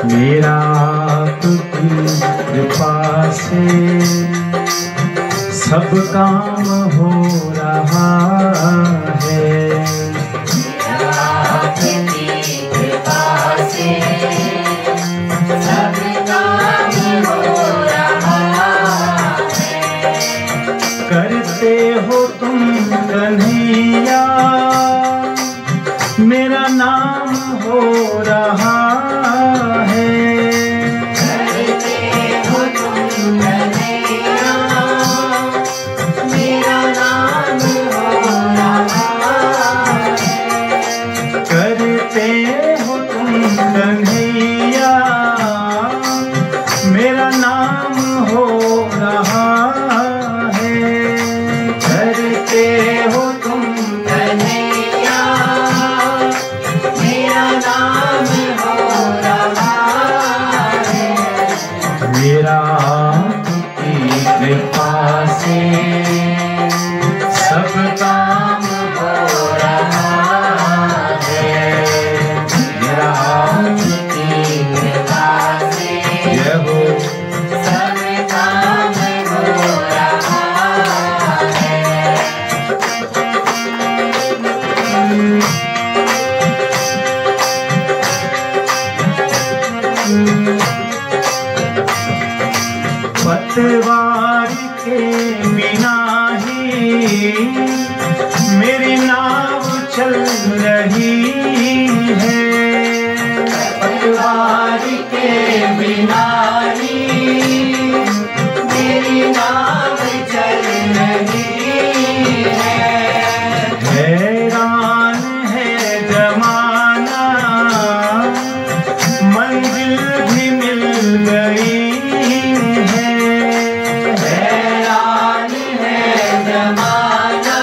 मेरा आपकी कृपा से सब काम हो रहा है। मेरा आपकी कृपा से सब काम हो रहा है। करते हो तुम कन्हैया मेरा नाम हो रहा है। करते हो तुम कन्हैया मेरा नाम हो रहा है। करते हो तुम कन्हैया मेरा नाम हो रहा है। करते हो तुम कन्हैया मेरा नाम हो रहा है। मेरा आपकी कृपा से सब काम हो रहा है। मेरा आपकी कृपा से जय हो सब काम हो रहा है। पतवार के बिना ही मेरी नाव चल रही है। पतवार के बिना ही मेरी नाव चल रही है। हैरान है जमाना मंजिल भी मिल गई है। हैरान है जमाना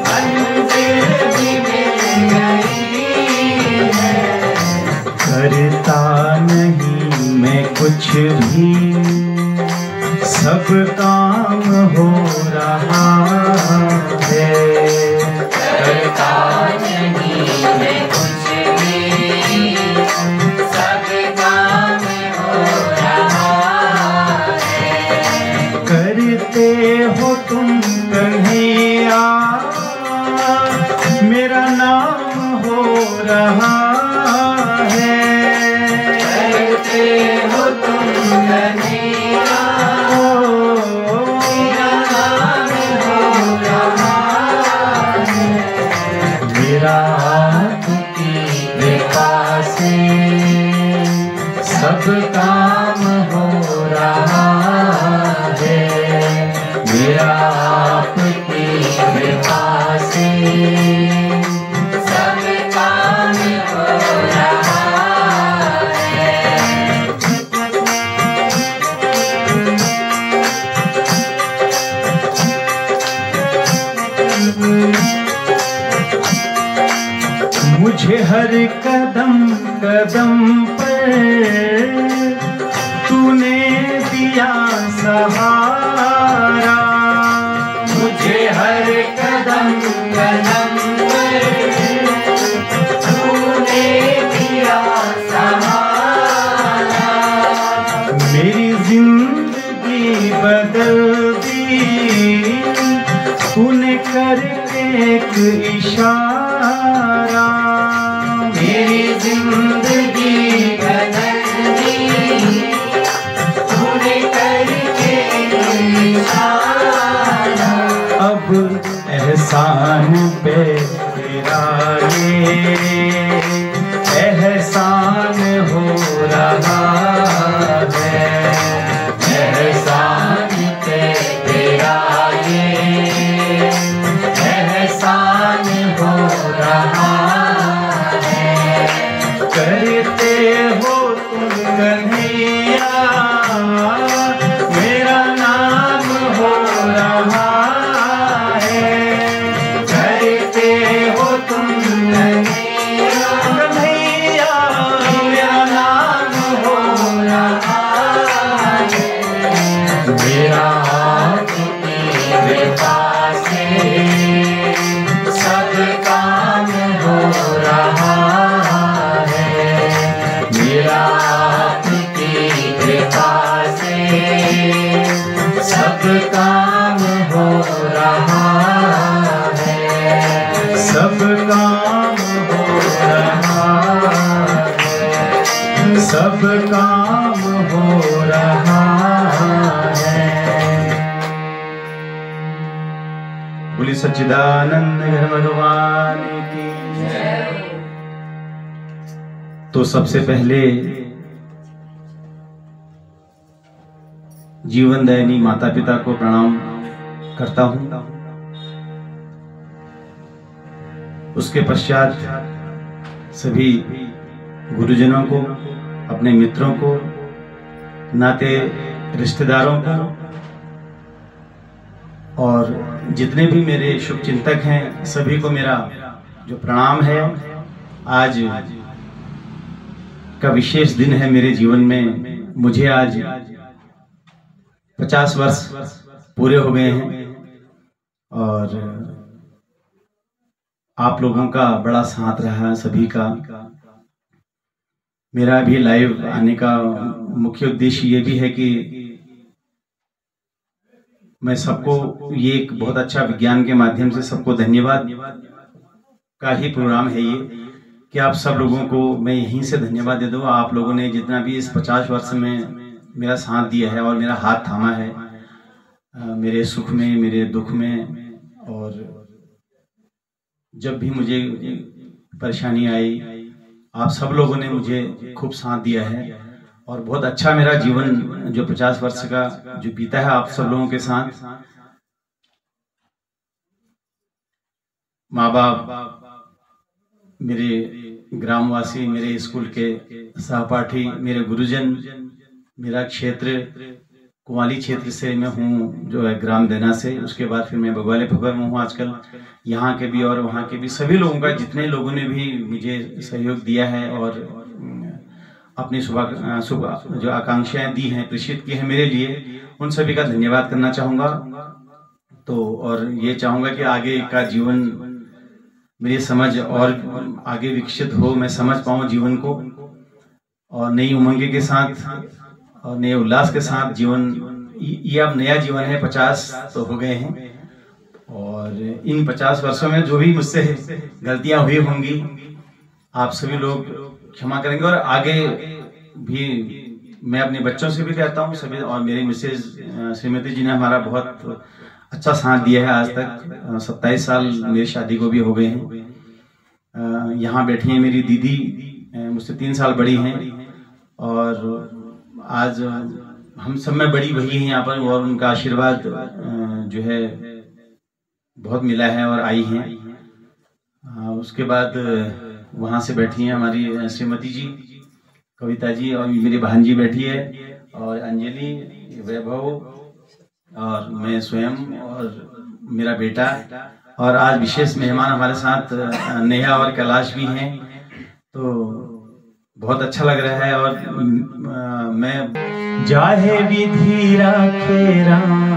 मंजिल भी मिल गई है। करता नहीं मैं कुछ भी सब काम हो रहा है। करता नहीं मैं कुछ भी सब काम हो रहा है। करते हो तुम कन्हैया मेरा नाम हो रहा है। करते हो तुम कन्हैया मेरा नाम हो रहा है। मेरा आपकी कृपा से सब काम हो रहा है। मेरा आपकी कृपा से सब काम हो रहा है। मुझे हर कदम कदम पर तूने दिया सहारा। मुझे हर कदम कदम पर तूने दिया सहारा। मेरी जिंदगी बदल दी तूने करके एक इशारा। मेरी जिंदगी बदल दी तूने करके इशारा। अब एहसान पे तेरा ये एहसान हो रहा है। एहसान पे तेरा ये एहसान हो रहा है। करते हो तुम कन्हैया मेरा नाम हो रहा है। करते हो तुम कन्हैया मेरा नाम हो रहा है। मेरा आपकी कृपा से सब काम हो रहा है। सब काम हो रहा है, सब काम हो रहा है, सब काम हो रहा है। बोलिए सच्चिदानंद घन भगवान की। तो सबसे पहले जीवन दायिनी माता पिता को प्रणाम करता हूं। उसके पश्चात सभी गुरुजनों को, अपने मित्रों को, नाते रिश्तेदारों को और जितने भी मेरे शुभचिंतक हैं सभी को मेरा जो प्रणाम है। आज का विशेष दिन है मेरे जीवन में। मुझे आज 50 वर्ष पूरे हो गए हैं और आप लोगों का बड़ा साथ रहा सभी का। मेरा भी लाइव आने का मुख्य उद्देश्य ये भी है कि मैं सबको, ये एक बहुत अच्छा विज्ञान के माध्यम से सबको धन्यवाद का ही प्रोग्राम है ये, कि आप सब लोगों को मैं यहीं से धन्यवाद दे दूँ। आप लोगों ने जितना भी इस 50 वर्ष में मेरा साथ दिया है और मेरा हाथ थामा है, मेरे सुख में, मेरे दुख में, और जब भी मुझे परेशानी आई आप सब लोगों ने मुझे खूब साथ दिया है। और बहुत अच्छा मेरा जीवन जो 50 वर्ष का जो बीता है आप सब लोगों के साथ। माँ बाप, मेरे ग्रामवासी, मेरे स्कूल के सहपाठी, मेरे गुरुजन, मेरा क्षेत्र कुमाली क्षेत्र से मैं हूँ जो है ग्राम देना से। उसके बाद फिर मैं बगवाले फगर में हूँ आजकल। यहाँ के भी और वहाँ के भी सभी लोगों का, जितने लोगों ने भी मुझे सहयोग दिया है और अपनी शुभ जो आकांक्षाएं दी हैं, प्रेषित की हैं मेरे लिए, उन सभी का धन्यवाद करना चाहूँगा। तो और ये चाहूँगा कि आगे का जीवन मेरी समझ और आगे विकसित हो, मैं समझ पाऊँ जीवन को और नई उमंग के साथ और नए उल्लास के साथ जीवन। ये अब नया जीवन है, 50 तो हो गए हैं और इन 50 वर्षों में जो भी मुझसे गलतियां हुई होंगी आप सभी लोग क्षमा करेंगे। और आगे भी मैं अपने बच्चों से भी कहता हूँ सभी, और मेरी मिसेज श्रीमती जी ने हमारा बहुत अच्छा साथ दिया है आज तक। 27 साल मेरी शादी को भी हो गए हैं। यहाँ बैठी हैं मेरी दीदी, मुझसे 3 साल बड़ी हैं और आज हम सब में बड़ी वही है यहाँ पर, और उनका आशीर्वाद जो है बहुत मिला है और आई हैं। उसके बाद वहाँ से बैठी हैं हमारी श्रीमती जी, कविता जी, और मेरी बहन जी बैठी है, और अंजलि, वैभव, और मैं स्वयं और मेरा बेटा। और आज विशेष मेहमान हमारे साथ नेहा और कैलाश भी हैं। तो बहुत अच्छा लग रहा है। और मैं जाहे विधि राखे राम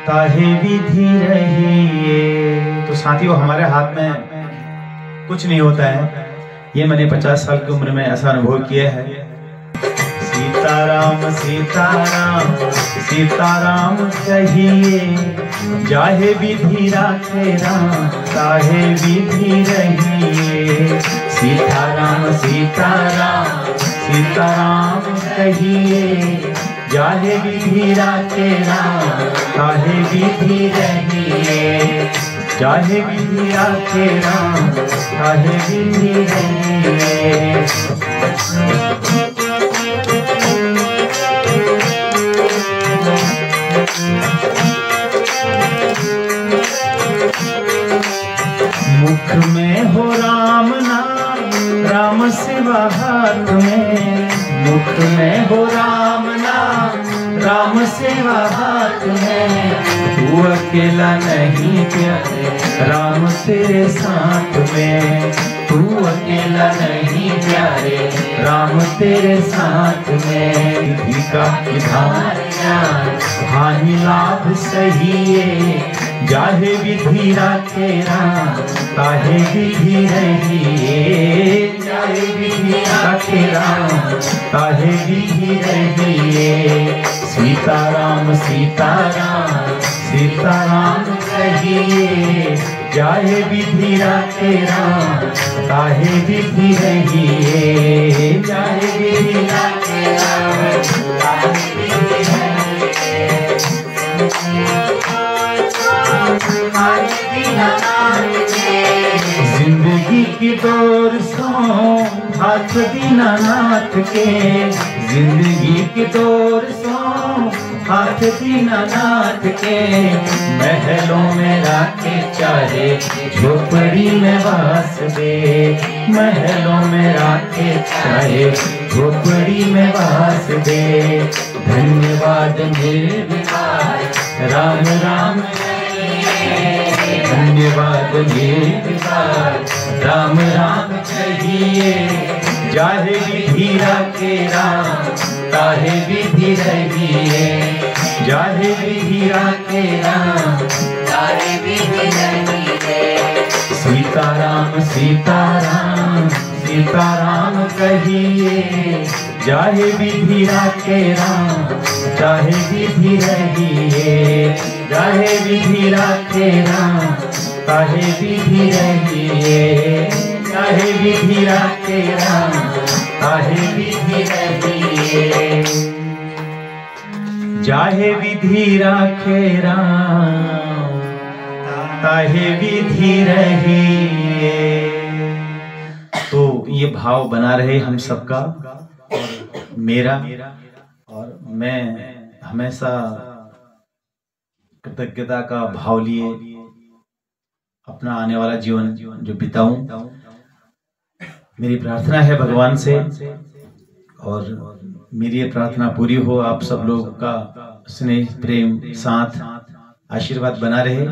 ताहे विधि रहिए। तो साथियों, हमारे हाथ में कुछ नहीं होता है, ये मैंने 50 साल की उम्र में ऐसा अनुभव किया है। सीताराम सीताराम सीताराम कहिए, जाहे विधि राखे राम ताहे विधि रहिए। सीताराम सीताराम सीताराम कहिए, जाहे विधि राखे राम ताहे विधि रहिए। जाहे विधि राखे राम ताहे विधि रहिए। मुख में हो राम नाम, राम सिवा हाथ में। मुख में हो राम नाम, राम सिवा हाथ में। तू अकेला नहीं प्यारे, राम तेरे साथ में। तू अकेला नहीं प्यारे, राम तेरे साथ में। विधि का विधान हानि लाभ सही है, जाहे विधि राखे राम ताहे विधि रहिए। जाहे विधि राखे राम ताहे विधि रहिए। सीताराम सीताराम सीताराम कहिए, जाहे विधि राखे राम, ताहे विधि रहिए। जाहे विधि राखे राम, ताहे विधि रहिए। जिंदगी की डोर सो हाथ दीनानाथ के, जिंदगी की डोर सो हाथ दीनानाथ के। महलों में राखे चाहे झोपड़ी में वास दे, महलों में राखे चाहे झोपड़ी में वास दे। धन्यवाद मेरे विकार राम राम, धन्यवाद मेरे विकार राम राम कहिए। जाहे विधि राखे राम, ताहे विधि रहिए। जाहे विधि राखे राम, ताहे विधि रहिए। सीताराम सीताराम सीताराम कहिए, जाहे विधि राखे राम, चाहे विधि रहिए। जाहे विधि राखे राम, ताहे विधि रहिए। जाहे विधि राखे राम, ताहे विधि रहिए। जाहे विधि राखे राम, ताहे विधि रहिए। तो ये भाव बना रहे हम सबका और मेरा, और मैं हमेशा कृतज्ञता का भाव लिए अपना आने वाला जीवन जो बिताऊं। मेरी प्रार्थना है भगवान से, और मेरी ये प्रार्थना पूरी हो। आप सब लोग का स्नेह प्रेम साथ आशीर्वाद बना रहे।